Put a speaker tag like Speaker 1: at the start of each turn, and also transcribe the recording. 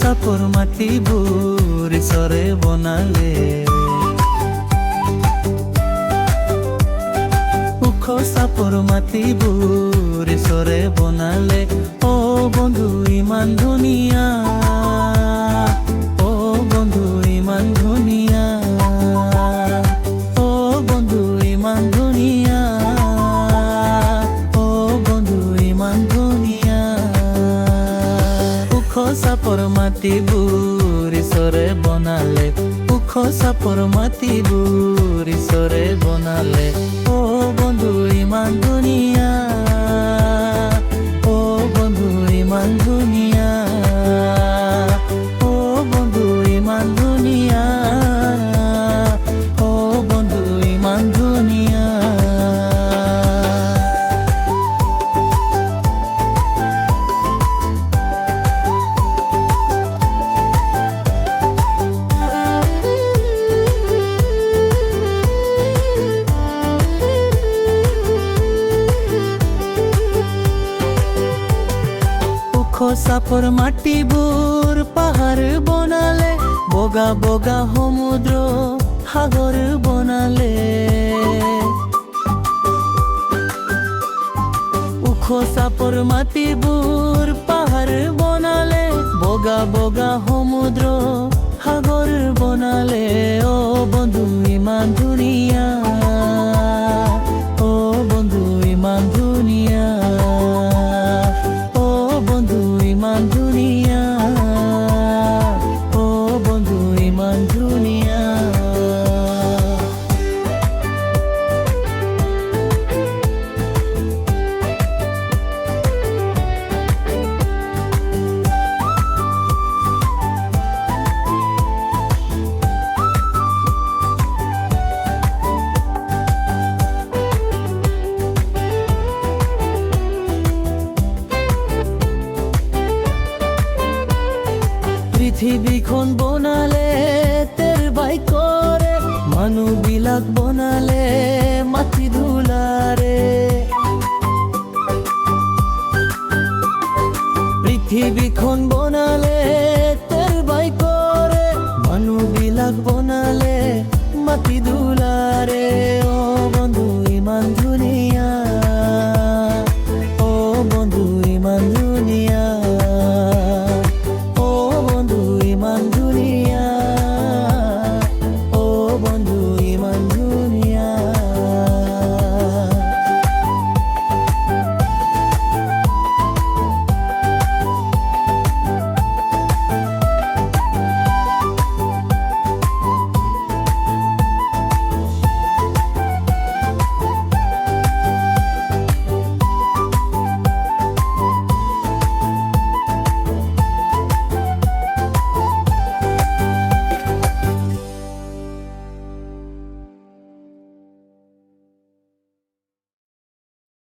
Speaker 1: চাপৰ মাটিবোৰ ঈশ্বৰে বনালে, ওখ চাপৰ মাটিবোৰ ঈশ্বৰে বনালে। অ বন্ধু ইমান ধুনীয়া, অ বন্ধু ইমান ধুনীয়া, অ বন্ধু ইমান ধুনীয়া, অ বন্ধু ইমান ধুনীয়া। ওখ চাপৰ মাটিবোৰ ঈশ্বৰে বনালে, ওখ চাপৰ মাটিবোৰ ঈশ্বৰে বনালে। অ বন্ধু ইমান ধুনীয়া, অ বন্ধু ইমান ধুনীয়া, অ বন্ধু ইমান ধুনীয়া, অ বন্ধু ইমান ধুনীয়া। ওখ চাপৰ মাটিবোৰ পাহাৰ বনালে, বগা বগা সমুদ্ৰ সাগৰ বনালে। ওখ চাপৰ মাটিবোৰ পাহাৰ বনালে, বগা বগা সমুদ্ৰ সাগৰ বনালে। অ বন্ধু ইমান ধুনীয়া, অ বন্ধু ইমান ধুনীয়া, অ বন্ধু ইমান ধুনীয়া, অ বন্ধু ইমান ধুনীয়া। পৃথিৱীখন বনালে তেৰ বাইকৰে, মানুহবিলাক বনালে মাটি ধূলাৰে। পৃথিৱীখন